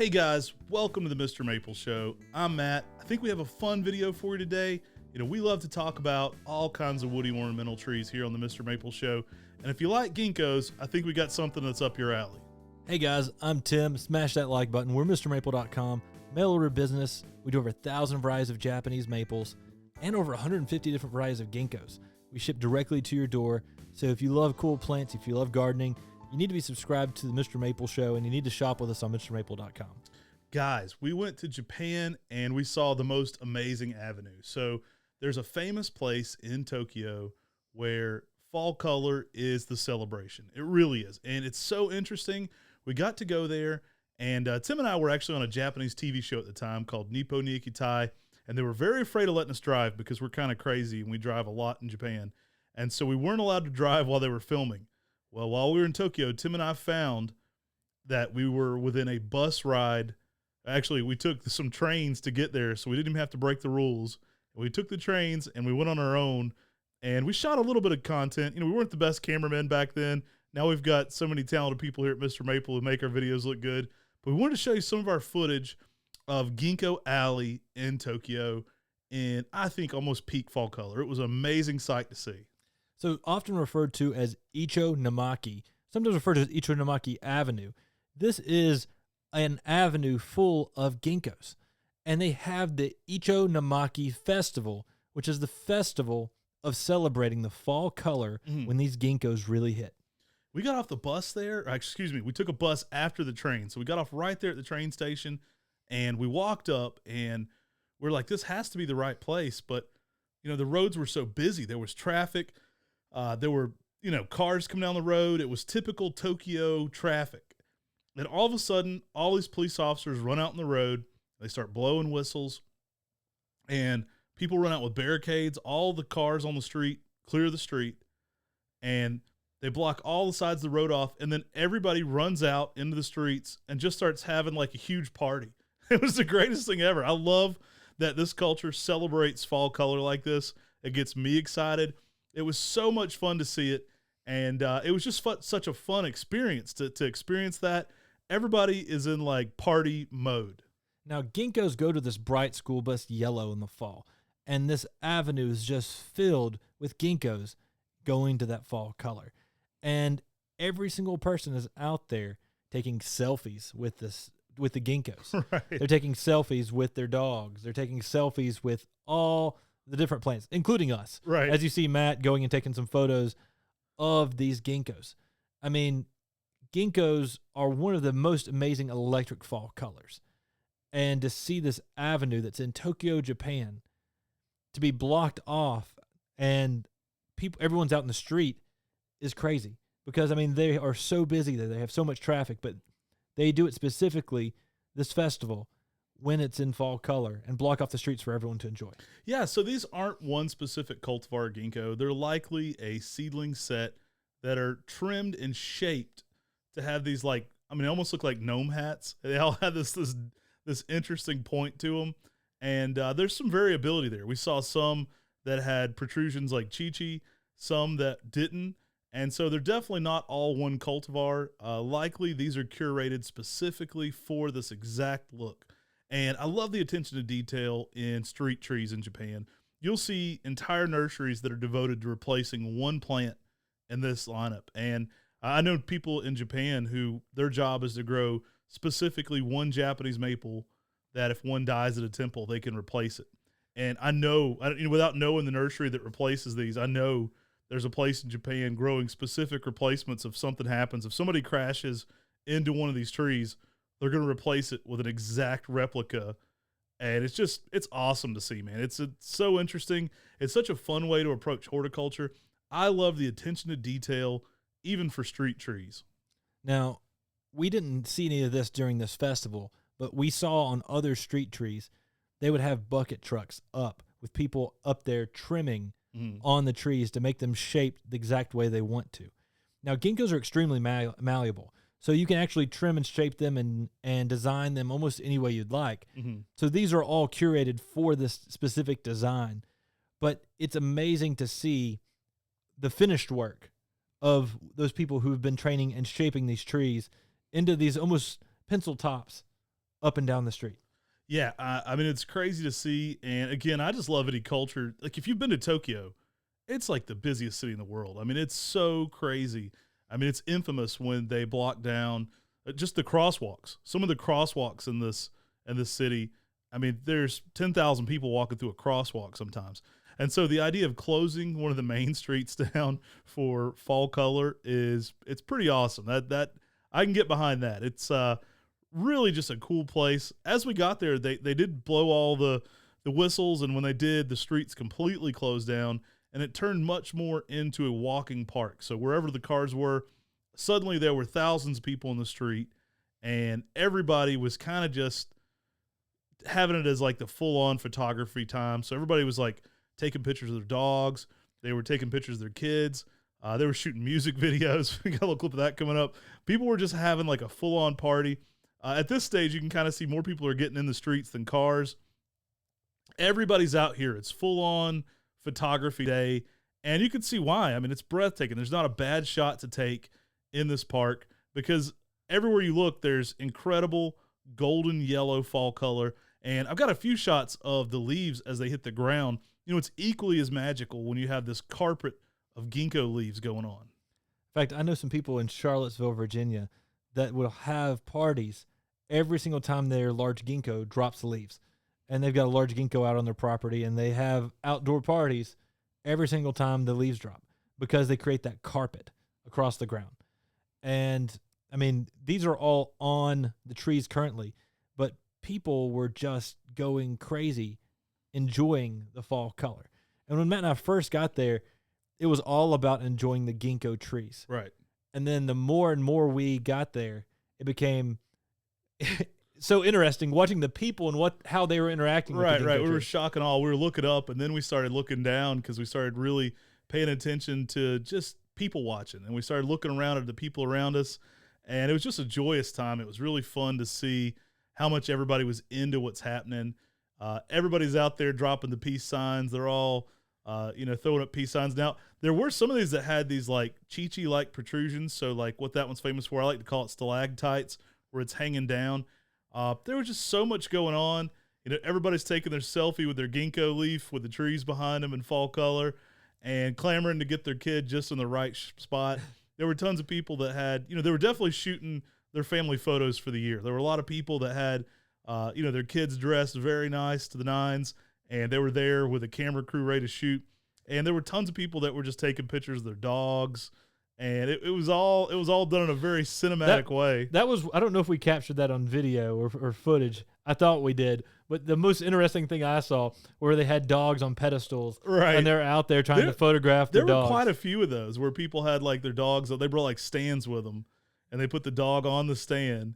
Hey guys, welcome to the Mr. Maple Show. I'm Matt. I think we have a fun video for you today. We love to talk about all kinds of woody ornamental trees here on the Mr. Maple Show. And if you like ginkgos, I think we got something that's up your alley. Hey guys, I'm Tim. Smash that like button. We're MrMaple.com, mail order business. We do over 1,000 varieties of Japanese maples and over 150 different varieties of ginkgos. We ship directly to your door. So if you love cool plants, if you love gardening, you need to be subscribed to the Mr. Maple Show, and you need to shop with us on MrMaple.com. Guys, we went to Japan and we saw the most amazing avenue. So there's a famous place in Tokyo where fall color is the celebration. It really is. And it's so interesting. We got to go there, and Tim and I were actually on a Japanese TV show at the time called Nippo Nikitai, and they were very afraid of letting us drive because we're kind of crazy and we drive a lot in Japan. And so we weren't allowed to drive while they were filming. Well, while we were in Tokyo, Tim and I found that we were within a bus ride. Actually, we took some trains to get there, so we didn't even have to break the rules. We took the trains, and we went on our own, and we shot a little bit of content. We weren't the best cameramen back then. Now we've got so many talented people here at Mr. Maple who make our videos look good. But we wanted to show you some of our footage of Ginkgo Alley in Tokyo in, I think, almost peak fall color. It was an amazing sight to see. So often referred to as Icho namiki, sometimes referred to as Icho namiki Avenue. This is an avenue full of ginkgos. And they have the Icho namaki Festival, which is the festival of celebrating the fall color when these ginkgos really hit. We got off the bus there. We took a bus after the train. So we got off right there at the train station, and we walked up, and we're like, this has to be the right place. But, the roads were so busy. There was traffic. There were, cars coming down the road. It was typical Tokyo traffic. And all of a sudden, all these police officers run out in the road. They start blowing whistles, and people run out with barricades. All the cars on the street clear the street, and they block all the sides of the road off. And then everybody runs out into the streets and just starts having like a huge party. It was the greatest thing ever. I love that this culture celebrates fall color like this. It gets me excited. It was so much fun to see it, and it was just such a fun experience to experience that. Everybody is in like party mode. Now, ginkgos go to this bright school bus yellow in the fall, and this avenue is just filled with ginkgos going to that fall color. And every single person is out there taking selfies with the ginkgos. Right. They're taking selfies with their dogs. They're taking selfies with all the different plants, including us. Right. As you see Matt going and taking some photos of these ginkgos. I mean, ginkgos are one of the most amazing electric fall colors. And to see this avenue that's in Tokyo, Japan, to be blocked off and everyone's out in the street is crazy. Because, they are so busy there. They have so much traffic, but they do it specifically, this festival, when it's in fall color and block off the streets for everyone to enjoy. Yeah, so these aren't one specific cultivar ginkgo. They're likely a seedling set that are trimmed and shaped to have these they almost look like gnome hats. They all have this interesting point to them, and there's some variability there. We saw some that had protrusions like Chi-Chi, some that didn't, and so they're definitely not all one cultivar. Likely these are curated specifically for this exact look. And I love the attention to detail in street trees in Japan. You'll see entire nurseries that are devoted to replacing one plant in this lineup. And I know people in Japan who their job is to grow specifically one Japanese maple that if one dies at a temple, they can replace it. And I know, without knowing the nursery that replaces these, I know there's a place in Japan growing specific replacements if something happens. If somebody crashes into one of these trees, they're going to replace it with an exact replica. And it's awesome to see, man. It's so interesting. It's such a fun way to approach horticulture. I love the attention to detail, even for street trees. Now, we didn't see any of this during this festival, but we saw on other street trees, they would have bucket trucks up with people up there trimming on the trees to make them shaped the exact way they want to. Now, ginkgos are extremely malleable, so you can actually trim and shape them and design them almost any way you'd like. So these are all curated for this specific design, but it's amazing to see the finished work of those people who have been training and shaping these trees into these almost pencil tops up and down the street. Yeah, I mean, it's crazy to see. And again, I just love any culture. Like, if you've been to Tokyo, it's like the busiest city in the world. I mean, it's so crazy. I mean, it's infamous when they block down just the crosswalks. Some of the crosswalks in this city. I mean, there's 10,000 people walking through a crosswalk sometimes. And so the idea of closing one of the main streets down for fall color it's pretty awesome. That I can get behind that. It's really just a cool place. As we got there, they did blow all the whistles, and when they did, the streets completely closed down, and it turned much more into a walking park. So wherever the cars were, suddenly there were thousands of people in the street, and everybody was kind of just having it as like the full-on photography time. So everybody was like taking pictures of their dogs. They were taking pictures of their kids. They were shooting music videos. We got a little clip of that coming up. People were just having like a full-on party. At this stage, you can kind of see more people are getting in the streets than cars. Everybody's out here. It's full-on photography day, and you can see why. I mean, it's breathtaking. There's not a bad shot to take in this park because everywhere you look, there's incredible golden yellow fall color, and I've got a few shots of the leaves as they hit the ground. You know, it's equally as magical when you have this carpet of ginkgo leaves going on. In fact, I know some people in Charlottesville, Virginia, that will have parties every single time their large ginkgo drops the leaves. And they've got a large ginkgo out on their property, and they have outdoor parties every single time the leaves drop because they create that carpet across the ground. And, I mean, these are all on the trees currently, but people were just going crazy enjoying the fall color. And when Matt and I first got there, it was all about enjoying the ginkgo trees. Right. And then the more and more we got there, it became so interesting watching the people and how they were interacting with the ginkgo Right. We tree. were shock and awe. We were looking up, and then we started looking down because we started really paying attention to just people watching. And we started looking around at the people around us, and it was just a joyous time. It was really fun to see how much everybody was into what's happening. Everybody's out there dropping the peace signs. They're all, throwing up peace signs. Now, there were some of these that had these like chi-chi-like protrusions. So like what that one's famous for, I like to call it stalactites, where it's hanging down. There was just so much going on. You know, everybody's taking their selfie with their ginkgo leaf with the trees behind them in fall color and clamoring to get their kid just in the right spot. There were tons of people that had, they were definitely shooting their family photos for the year. There were a lot of people that had, their kids dressed very nice to the nines, and they were there with a camera crew ready to shoot. And there were tons of people that were just taking pictures of their dogs. And it was all done in a very cinematic way. That was, I don't know if we captured that on video or footage. I thought we did. But the most interesting thing I saw where they had dogs on pedestals. Right. And they're out there trying to photograph the dogs. There were quite a few of those where people had like their dogs. They brought like stands with them, and they put the dog on the stand.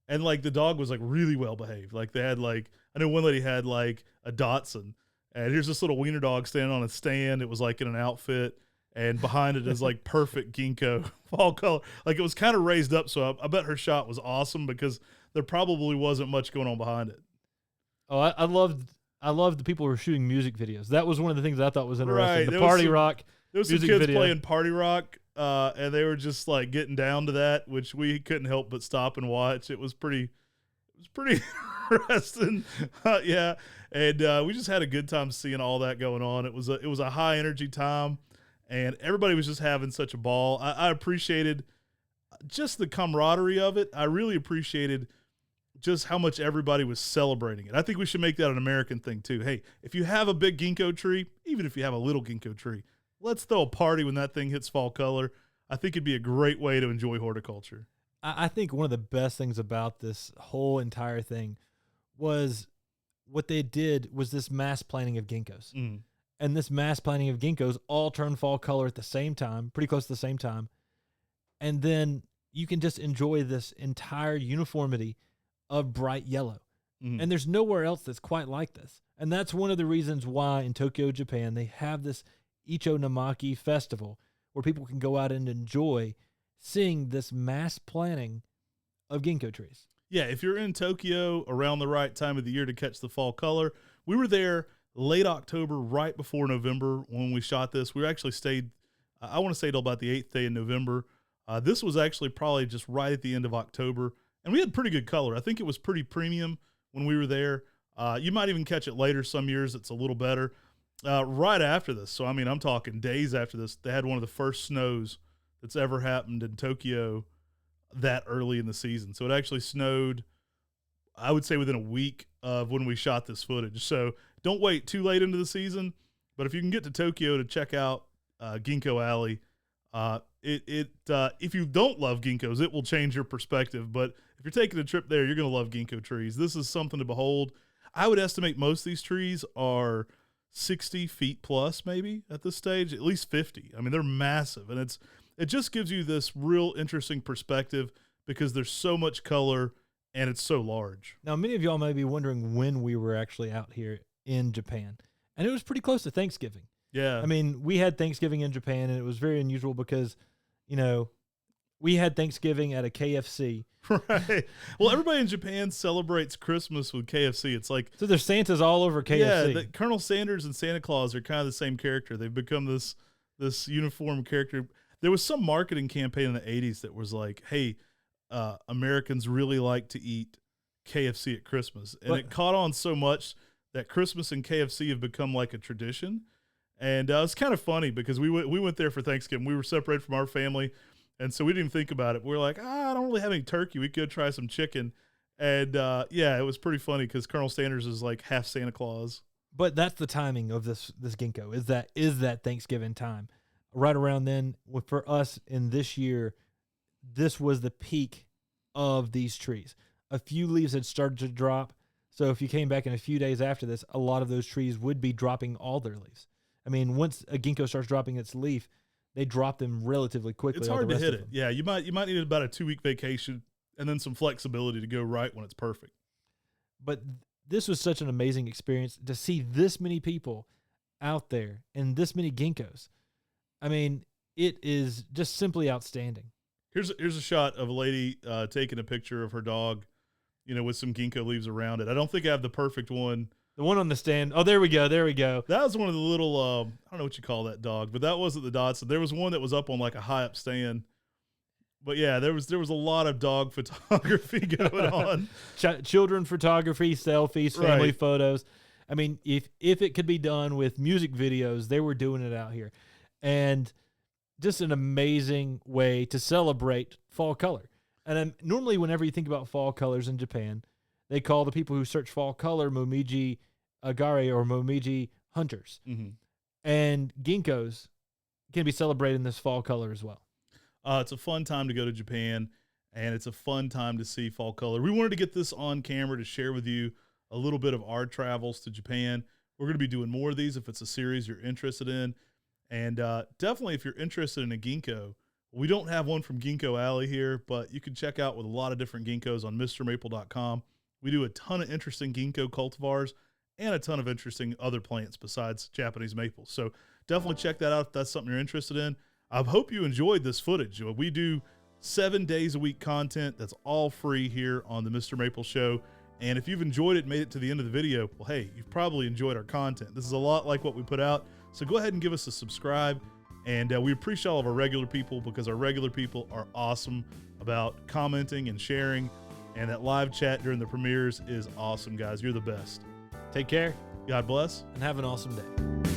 And like the dog was like really well behaved. Like they had like, I know one lady had like a Dachshund, and here's this little wiener dog standing on a stand. It was like in an outfit. And behind it is like perfect ginkgo fall color. Like it was kind of raised up. So I bet her shot was awesome because there probably wasn't much going on behind it. Oh, I loved the people who were shooting music videos. That was one of the things I thought was interesting. Right. The party rock. There was some kids playing party rock, and they were just like getting down to that, which we couldn't help but stop and watch. It was pretty interesting. Yeah. And we just had a good time seeing all that going on. It was a high energy time. And everybody was just having such a ball. I appreciated just the camaraderie of it. I really appreciated just how much everybody was celebrating it. I think we should make that an American thing too. Hey, if you have a big ginkgo tree, even if you have a little ginkgo tree, let's throw a party when that thing hits fall color. I think it'd be a great way to enjoy horticulture. I think one of the best things about this whole entire thing was what they did was this mass planting of ginkgos. Mm. And this mass planting of ginkgos all turn fall color at the same time, pretty close to the same time. And then you can just enjoy this entire uniformity of bright yellow. Mm. And there's nowhere else that's quite like this. And that's one of the reasons why in Tokyo, Japan, they have this Icho namiki festival where people can go out and enjoy seeing this mass planting of ginkgo trees. Yeah, if you're in Tokyo around the right time of the year to catch the fall color, we were there late October, right before November when we shot this. We actually stayed, I want to say till about the 8th day in November. This was actually probably just right at the end of October. And we had pretty good color. I think it was pretty premium when we were there. You might even catch it later. Some years it's a little better. Right after this, so I mean, I'm talking days after this, they had one of the first snows that's ever happened in Tokyo that early in the season. So it actually snowed, I would say, within a week of when we shot this footage. So don't wait too late into the season. But if you can get to Tokyo to check out Ginkgo Alley, if you don't love ginkgos, it will change your perspective. But if you're taking a trip there, you're going to love ginkgo trees. This is something to behold. I would estimate most of these trees are 60 feet plus, maybe at this stage, at least 50. I mean, they're massive, and it just gives you this real interesting perspective because there's so much color and it's so large. Now, many of y'all may be wondering when we were actually out here in Japan, and it was pretty close to Thanksgiving. Yeah. I mean, we had Thanksgiving in Japan, and it was very unusual because, we had Thanksgiving at a KFC. Right. Well, everybody in Japan celebrates Christmas with KFC. It's like, so there's Santas all over KFC. Yeah, Colonel Sanders and Santa Claus are kind of the same character. They've become this uniform character. There was some marketing campaign in the 80s that was like, hey, Americans really like to eat KFC at Christmas. And it caught on so much that Christmas and KFC have become like a tradition. And it's kind of funny because we went there for Thanksgiving. We were separated from our family, and so we didn't even think about it. We were like, I don't really have any turkey. We could try some chicken. And, it was pretty funny because Colonel Sanders is like half Santa Claus. But that's the timing of this ginkgo, is that Thanksgiving time. Right around then, for us in this year, this was the peak of these trees. A few leaves had started to drop. So if you came back in a few days after this, a lot of those trees would be dropping all their leaves. I mean, once a ginkgo starts dropping its leaf, they drop them relatively quickly. It's hard to hit it. Yeah, you might need about a 2-week vacation and then some flexibility to go right when it's perfect. But this was such an amazing experience to see this many people out there and this many ginkgos. I mean, it is just simply outstanding. Here's a shot of a lady taking a picture of her dog, with some ginkgo leaves around it. I don't think I have the perfect one. The one on the stand. Oh, there we go. That was one of the little, I don't know what you call that dog, but that wasn't the Dotson. There was one that was up on like a high up stand. But yeah, there was a lot of dog photography going on. Children photography, selfies, family photos. I mean, if it could be done with music videos, they were doing it out here. And just an amazing way to celebrate fall color. And normally whenever you think about fall colors in Japan, they call the people who search fall color momiji agare or momiji hunters. Mm-hmm. And ginkgos can be celebrated in this fall color as well. It's a fun time to go to Japan, and it's a fun time to see fall color. We wanted to get this on camera to share with you a little bit of our travels to Japan. We're going to be doing more of these if it's a series you're interested in. And definitely if you're interested in a ginkgo, we don't have one from Ginkgo Alley here, but you can check out with a lot of different ginkgos on MrMaple.com. We do a ton of interesting ginkgo cultivars and a ton of interesting other plants besides Japanese maples. So definitely check that out if that's something you're interested in. I hope you enjoyed this footage. We do 7 days a week content that's all free here on the Mr. Maple Show. And if you've enjoyed it, made it to the end of the video, well, hey, you've probably enjoyed our content. This is a lot like what we put out. So go ahead and give us a subscribe. And we appreciate all of our regular people because our regular people are awesome about commenting and sharing. And that live chat during the premieres is awesome, guys. You're the best. Take care. God bless. And have an awesome day.